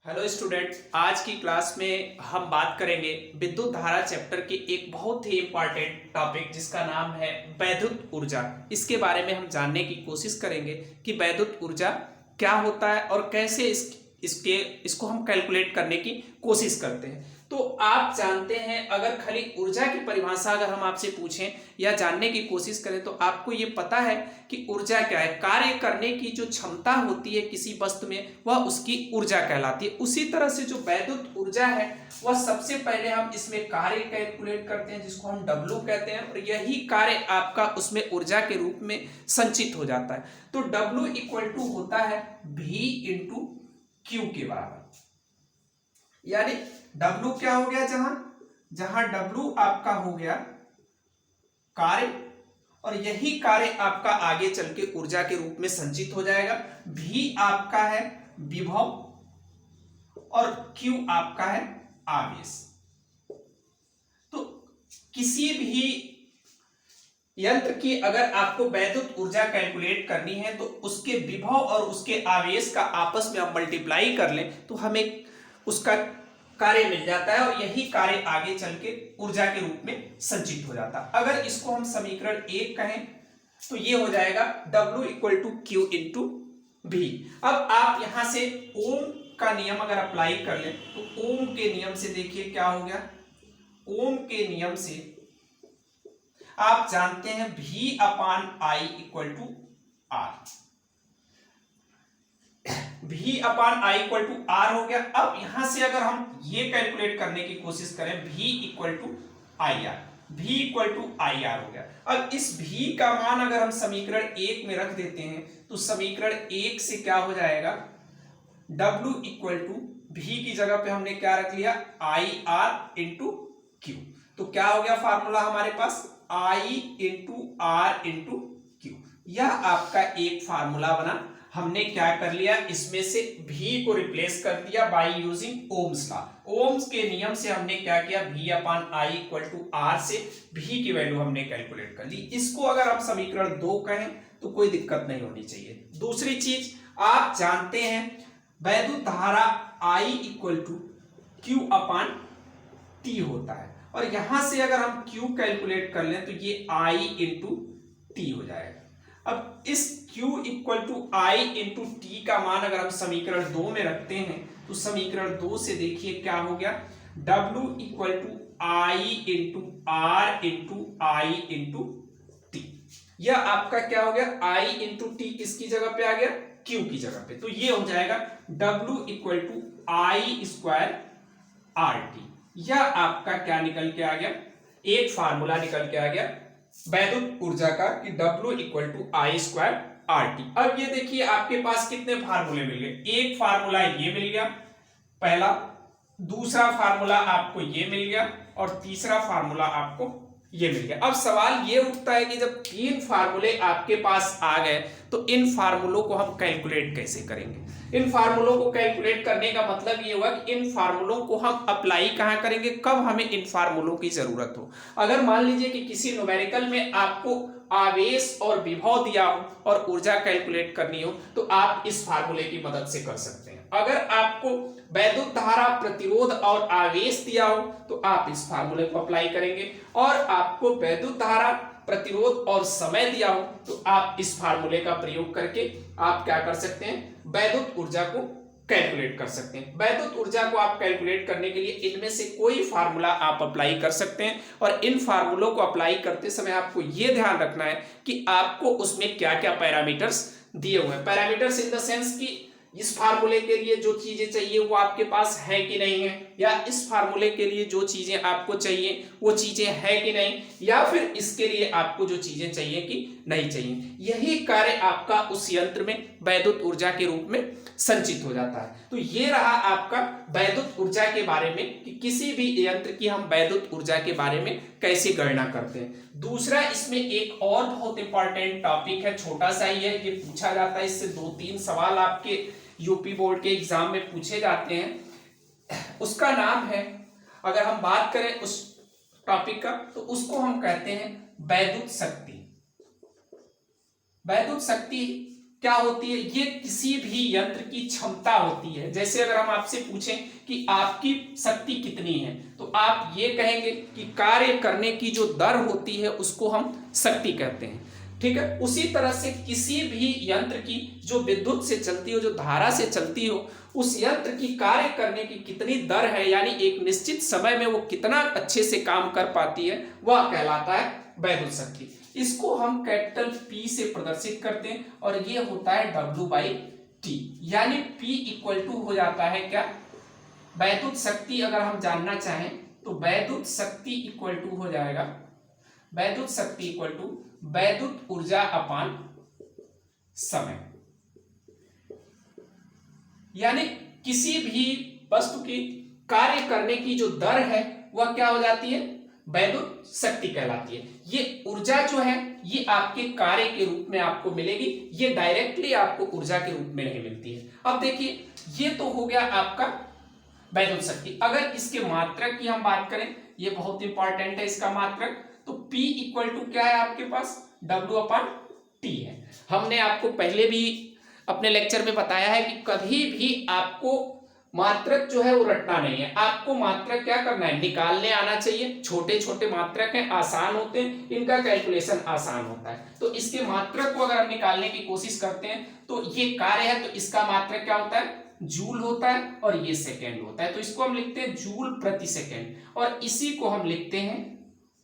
Hello student, आज की class में हम बात करेंगे विद्युत धारा चैप्टर के एक बहुत ही इंपॉर्टेंट टॉपिक जिसका नाम है वैद्युत ऊर्जा। इसके बारे में हम जानने की कोशिश करेंगे कि वैद्युत ऊर्जा क्या होता है और कैसे इसको हम कैलकुलेट करने की कोशिश करते हैं। तो आप जानते हैं, अगर खाली ऊर्जा की परिभाषा अगर हम आपसे पूछें या जानने की कोशिश करें तो आपको ये पता है कि ऊर्जा क्या है। कार्य करने की जो क्षमता होती है किसी वस्तु में, वह उसकी ऊर्जा कहलाती है। उसी तरह से जो वैद्युत ऊर्जा है वह सबसे पहले हम इसमें कार्य कैलकुलेट करते हैं जिसको हम W कहते हैं, और यही कार्य आपका उसमें ऊर्जा के रूप में संचित हो जाता है। तो W इक्वल टू होता है V इंटू क्यू के बराबर। यानी W क्या हो गया, जहां W आपका हो गया कार्य, और यही कार्य आपका आगे चल के ऊर्जा के रूप में संचित हो जाएगा। V आपका है विभव और Q आपका है आवेश। तो किसी भी यंत्र की अगर आपको वैद्युत ऊर्जा कैलकुलेट करनी है तो उसके विभव और उसके आवेश का आपस में आप मल्टीप्लाई कर लें तो हमें उसका कार्य मिल जाता है, और यही कार्य आगे चल के ऊर्जा के रूप में संचित हो जाता है। अगर इसको हम समीकरण 1 कहें तो ये हो जाएगा W equal to Q into V। अब आप यहां से ओम का नियम अगर अप्लाई कर लें तो ओम के नियम से देखिए क्या हो गया। ओम के नियम से आप जानते हैं V upon I equal to R. V upon I equal to R हो गया। अब यहां से अगर हम ये कैलकुलेट करने की कोशिश करें V equal to I R, V equal to I R हो गया। अब इस V का मान अगर हम समीकरण 1 में रख देते हैं तो समीकरण 1 से क्या हो जाएगा, W इक्वल टू V की जगह पे हमने क्या रख लिया, आई आर इंटू क्यू। तो क्या हो गया फार्मूला हमारे पास, I into R into Q. यह आपका एक फार्मूला बना। हमने क्या कर लिया, इसमें से V को रिप्लेस कर दिया by using Ohm's law. Ohm's के नियम से हमने क्या किया, V upon I equal to R से V की वैल्यू हमने कैलकुलेट कर ली। इसको अगर हम समीकरण 2 कहें तो कोई दिक्कत नहीं होनी चाहिए। दूसरी चीज आप जानते हैं वैद्युत धारा I equal to Q upon T होता है, और यहां से अगर हम Q कैलकुलेट कर लें तो ये I इंटू टी हो जाएगा। अब इस Q equal to I into T का मान अगर हम समीकरण 2 में रखते हैं तो समीकरण 2 से देखिए क्या हो गया, W equal to I into R into I into T. यह आपका क्या हो गया, I इंटू टी किसकी जगह पे आ गया, Q की जगह पे। तो ये हो जाएगा W equal to I square R T. यह आपका क्या निकल के आ गया, एक फार्मूला निकल के आ गया वैद्युत ऊर्जा का कि W equal to I square R T. अब ये देखिए आपके पास कितने फार्मूले मिल गए। एक फार्मूला ये मिल गया पहला, दूसरा फार्मूला आपको ये मिल गया, और तीसरा फार्मूला आपको ये मिल गया। अब सवाल ये उठता है कि जब 3 फार्मूले आपके पास आ गए तो इन फार्मूलों को हम कैलकुलेट कैसे करेंगे। इन फार्मूलों को कैलकुलेट करने का मतलब ये हुआ कि इन फार्मूलों को हम अप्लाई कहां करेंगे, कब हमें इन फार्मूलों की जरूरत हो। अगर मान लीजिए कि किसी न्यूमेरिकल में आपको आवेश और विभव दिया हो और ऊर्जा कैलकुलेट करनी हो तो आप इस फार्मूले की मदद से कर सकते हैं। अगर आपको वैद्युत धारा, प्रतिरोध और आवेश दिया हो तो आप इस फार्मूले को अप्लाई करेंगे, और आपको वैद्युत धारा, प्रतिरोध और समय दिया हो तो आप इस फार्मूले का प्रयोग करके आप क्या कर सकते हैं, वैद्युत ऊर्जा को कैलकुलेट कर सकते हैं। वैद्युत ऊर्जा को आप कैलकुलेट करने के लिए इनमें से कोई फार्मूला आप अप्लाई कर सकते हैं, और इन फार्मूलों को अप्लाई करते समय आपको यह ध्यान रखना है कि आपको उसमें क्या क्या पैरामीटर्स दिए हुए हैं। पैरामीटर्स इन द सेंस कि इस फार्मूले के लिए जो चीजें चाहिए वो आपके पास है कि नहीं है, या इस फार्मूले के लिए जो चीजें आपको चाहिए वो चीजें है कि नहीं, या फिर इसके लिए आपको जो चीजें चाहिए कि नहीं चाहिए। यही कार्य आपका उस यंत्र में वैद्युत ऊर्जा के रूप में संचित हो जाता है। तो ये रहा आपका वैद्युत ऊर्जा के बारे में कि किसी भी यंत्र की हम वैद्युत ऊर्जा के बारे में कैसे गणना करते हैं। दूसरा इसमें एक और बहुत इंपॉर्टेंट टॉपिक है, छोटा सा ही है, ये पूछा जाता है, इससे 2-3 सवाल आपके यूपी बोर्ड के एग्जाम में पूछे जाते हैं। उसका नाम है, अगर हम बात करें उस टॉपिक का तो उसको हम कहते हैं वैद्युत शक्ति। वैद्युत शक्ति क्या होती है, ये किसी भी यंत्र की क्षमता होती है। जैसे अगर हम आपसे पूछें कि आपकी शक्ति कितनी है, तो आप ये कहेंगे कि कार्य करने की जो दर होती है उसको हम शक्ति कहते हैं, ठीक है। उसी तरह से किसी भी यंत्र की जो विद्युत से चलती हो, जो धारा से चलती हो, उस यंत्र की कार्य करने की कितनी दर है, यानी एक निश्चित समय में वो कितना अच्छे से काम कर पाती है, वह कहलाता है वैद्युत शक्ति। इसको हम कैपिटल P से प्रदर्शित करते हैं और ये होता है W/T, यानी P इक्वल टू हो जाता है क्या, वैद्युत शक्ति अगर हम जानना चाहें तो वैद्युत शक्ति इक्वल टू हो जाएगा, वैद्युत शक्ति इक्वल टू वैद्युत ऊर्जा अपान समय। यानी किसी भी वस्तु की कार्य करने की जो दर है वह क्या हो जाती है, वैद्युत शक्ति कहलाती है। ये ऊर्जा जो है ये आपके कार्य के रूप में आपको मिलेगी, ये डायरेक्टली आपको ऊर्जा के रूप में नहीं मिलती है। अब देखिए ये तो हो गया आपका वैद्युत शक्ति। अगर इसके मात्रक की हम बात करें, ये बहुत इंपॉर्टेंट है इसका मात्रक, तो P इक्वल टू क्या है आपके पास, W/T है। हमने आपको पहले भी अपने लेक्चर में बताया है कि कभी भी आपको मात्रक जो है वो रटना नहीं है, आपको मात्रक क्या करना है, निकालने आना चाहिए। छोटे छोटे मात्रक हैं, आसान होते हैं, इनका कैलकुलेशन आसान होता है। तो इसके मात्रक को अगर हम निकालने की कोशिश करते हैं तो ये कार्य है, तो इसका मात्रक क्या होता है, जूल होता है, और ये सेकेंड होता है। तो इसको हम लिखते हैं जूल प्रति सेकेंड, और इसी को हम लिखते हैं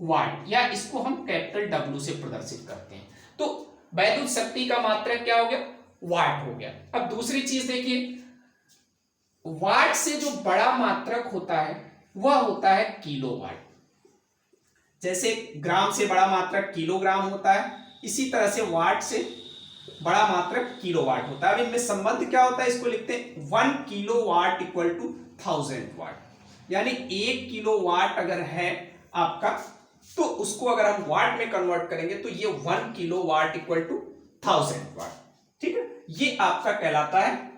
वाट, या इसको हम कैपिटल W से प्रदर्शित करते हैं। तो वैद्युत शक्ति का मात्रक क्या हो गया, वाट हो गया। अब दूसरी चीज देखिए, वाट से जो बड़ा मात्रक होता है वह होता है किलोवाट। जैसे ग्राम से बड़ा मात्रक किलोग्राम होता है, इसी तरह से वाट से बड़ा मात्रक किलोवाट होता है। अब इनमें संबंध क्या होता है, इसको लिखते हैं 1 किलोवाट इक्वल टू 1000 वाट। यानी 1 किलोवाट अगर है आपका, तो उसको अगर हम वाट में कन्वर्ट करेंगे तो ये 1 किलोवाट इक्वल टू 1000 वाट, ठीक है। ये आपका कहलाता है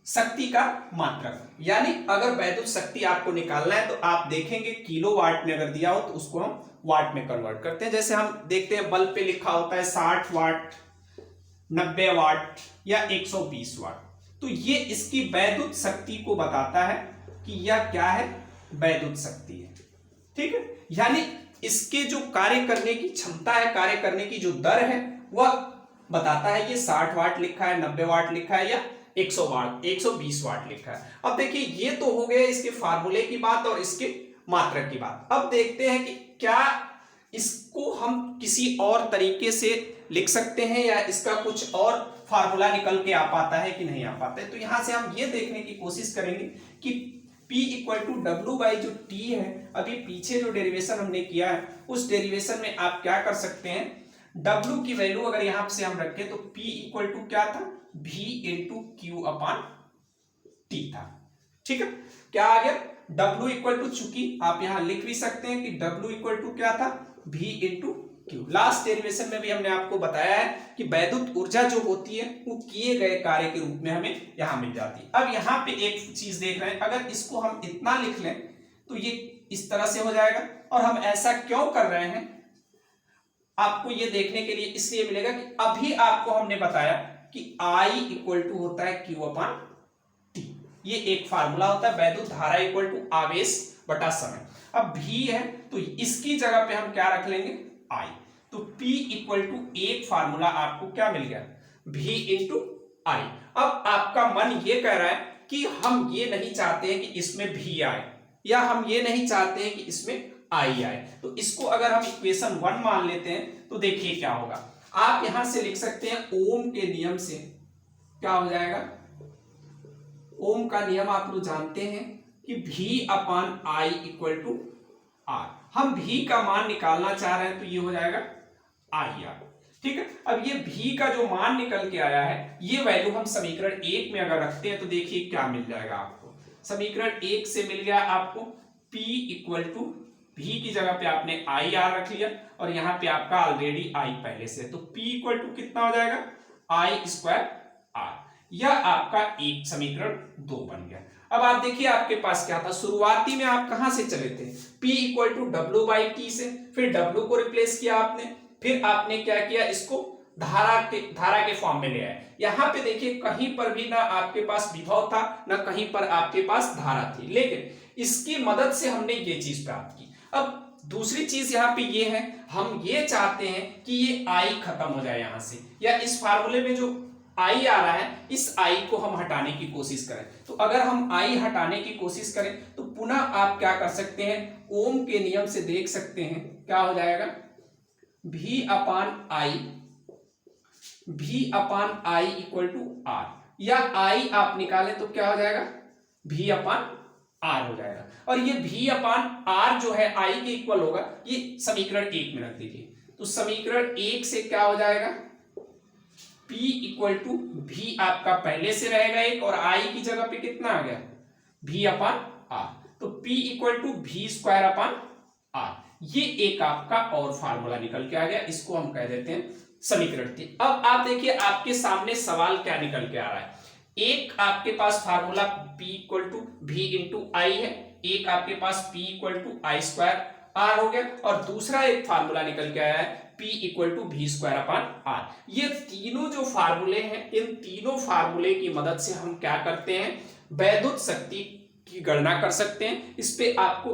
शक्ति का मात्रक। यानी अगर वैद्युत शक्ति आपको निकालना है तो आप देखेंगे किलोवाट में अगर दिया हो तो उसको हम वाट में कन्वर्ट करते हैं। जैसे हम देखते हैं बल्ब पे लिखा होता है 60 वाट, 90 वाट या 120 वाट, तो ये इसकी वैद्युत शक्ति को बताता है कि यह क्या है, वैद्युत शक्ति है, ठीक है। यानी इसके जो कार्य करने की क्षमता है, कार्य करने की जो दर है वह बताता है। ये 60 वाट लिखा है, 90 वाट लिखा है, या 100 वाट, 120 वाट लिखा है। अब देखिए ये तो हो गया इसके फार्मूले की बात और इसके मात्रक की बात। अब देखते हैं कि क्या इसको हम किसी और तरीके से लिख सकते हैं या इसका कुछ और फार्मूला निकल के आ पाता है कि नहीं आ पाता है। तो यहां से हम ये देखने की कोशिश करेंगे कि P इक्वल टू W/T है। अभी पीछे जो डेरिवेशन हमने किया है उस डेरिवेशन में आप क्या कर सकते हैं, W की वैल्यू अगर यहां से हम रखें तो P इक्वल टू क्या था, V इंटू Q/T था, ठीक है। क्या आ गया, W इक्वल टू, चूंकि आप यहां लिख भी सकते हैं कि W इक्वल टू क्या था, V into Q। Last derivation में भी हमने आपको बताया है कि वैद्युत ऊर्जा जो होती है वो किए गए कार्य के रूप में हमें यहां मिल जाती है। अब यहां पे एक चीज देख रहे हैं, अगर इसको हम इतना लिख लें तो ये इस तरह से हो जाएगा। और हम ऐसा क्यों कर रहे हैं, आपको ये देखने के लिए इसलिए मिलेगा कि अभी आपको हमने बताया कि I इक्वल टू होता है Q/T। ये एक फार्मूला होता है, वैद्युत धारा इक्वल टू आवेश बटा समय। अब V है तो इसकी जगह पे हम क्या रख लेंगे, I। तो P इक्वल टू एक फार्मूला आपको क्या मिल गया, V इंटू I। अब आपका मन ये कह रहा है कि हम ये नहीं चाहते हैं कि इसमें V आए, या हम ये नहीं चाहते हैं कि इसमें I आए। तो इसको अगर हम इक्वेशन 1 मान लेते हैं तो देखिए क्या होगा। आप यहां से लिख सकते हैं ओम के नियम से, क्या हो जाएगा, ओम का नियम आप लोग जानते हैं कि V/I इक्वल टू R। हम V का मान निकालना चाह रहे हैं तो ये हो जाएगा IR, ठीक है। अब ये V का जो मान निकल के आया है, ये वैल्यू हम समीकरण 1 में अगर रखते हैं तो देखिए क्या मिल जाएगा आपको। समीकरण 1 से मिल गया आपको P इक्वल टू, V की जगह पे आपने IR रख लिया और यहाँ पे आपका ऑलरेडी I पहले से, तो P इक्वल टू कितना हो जाएगा, I² R। यह आपका एक समीकरण 2 बन गया। अब आप देखिए आपके पास क्या था, शुरुआती में आप कहां से चले थे, P इक्वल टू W/T से, फिर W को रिप्लेस किया आपने, फिर आपने क्या किया, इसको धारा के फॉर्म में ले आए। यहां पे देखिए कहीं पर भी ना आपके पास विभव था ना कहीं पर आपके पास धारा थी, लेकिन इसकी मदद से हमने ये चीज प्राप्त की। अब दूसरी चीज यहाँ पे ये है, हम ये चाहते हैं कि ये आई खत्म हो जाए यहां से, या इस फार्मूले में जो आई आ रहा है इस आई को हम हटाने की कोशिश करें। तो अगर हम आई हटाने की कोशिश करें तो पुनः आप क्या कर सकते हैं, ओम के नियम से देख सकते हैं क्या हो जाएगा, V upon I equal to R, या आई आप निकालें तो क्या हो जाएगा, V अपान आर हो जाएगा। और ये V अपान आर जो है आई के इक्वल होगा, ये समीकरण 1 में रख दीजिए। तो समीकरण 1 से क्या हो जाएगा, P इक्वल टू V आपका पहले से रहेगा 1 और I की जगह पे कितना आ गया, V अपान आर। तो P equal to V square upon R, ये एक आपका और फार्मूला निकल के आ गया, इसको हम कह देते हैं समीकरण 3। अब आप देखिए आपके सामने सवाल क्या निकल के आ रहा है। एक आपके पास formula P equal to V into I है, एक आपके पास P equal to I square R हो गया, और दूसरा एक फार्मूला निकल के आया है P equal to V square upon R. ये तीनों जो फार्मूले हैं, इन तीनों फार्मूले की मदद से हम क्या करते हैं, वैद्युत शक्ति की गणना कर सकते हैं। इस पे आपको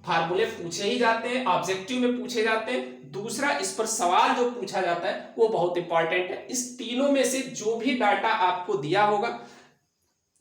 फार्मूले पूछे ही जाते हैं, ऑब्जेक्टिव में पूछे जाते हैं। दूसरा, इस पर सवाल जो पूछा जाता है वो बहुत इंपॉर्टेंट है। इस तीनों में से जो भी डाटा आपको दिया होगा,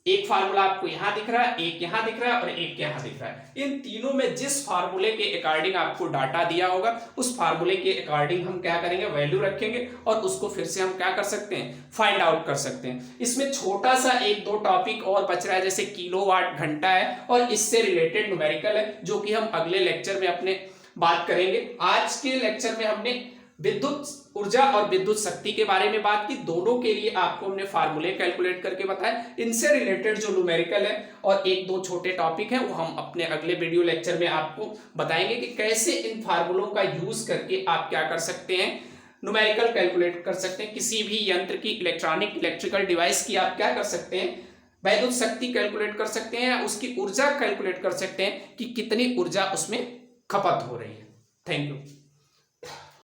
एक फार्मूला आपको यहां दिख रहा है, एक यहां दिख रहा है और एक यहां दिख रहा है, इन तीनों में जिस फार्मूले के अकॉर्डिंग आपको डाटा दिया होगा उस फार्मूले के अकॉर्डिंग हम क्या करेंगे, वैल्यू रखेंगे और उसको फिर से हम क्या कर सकते हैं, फाइंड आउट कर सकते हैं। इसमें छोटा सा 1-2 टॉपिक और बच रहा है, जैसे किलोवाट घंटा है और इससे रिलेटेड न्यूमेरिकल है, जो कि हम अगले लेक्चर में अपने बात करेंगे। आज के लेक्चर में हमने विद्युत ऊर्जा और विद्युत शक्ति के बारे में बात की, दोनों के लिए आपको हमने फार्मूले कैलकुलेट करके बताया। इनसे रिलेटेड जो न्यूमेरिकल है और 1-2 छोटे टॉपिक हैं वो हम अपने अगले वीडियो लेक्चर में आपको बताएंगे कि कैसे इन फार्मूलों का यूज करके आप क्या कर सकते हैं, न्यूमेरिकल कैलकुलेट कर सकते हैं। किसी भी यंत्र की इलेक्ट्रिकल डिवाइस की आप क्या कर सकते हैं, वैद्युत शक्ति कैलकुलेट कर सकते हैं, या उसकी ऊर्जा कैलकुलेट कर सकते हैं कि कितनी ऊर्जा उसमें खपत हो रही है। Thank you.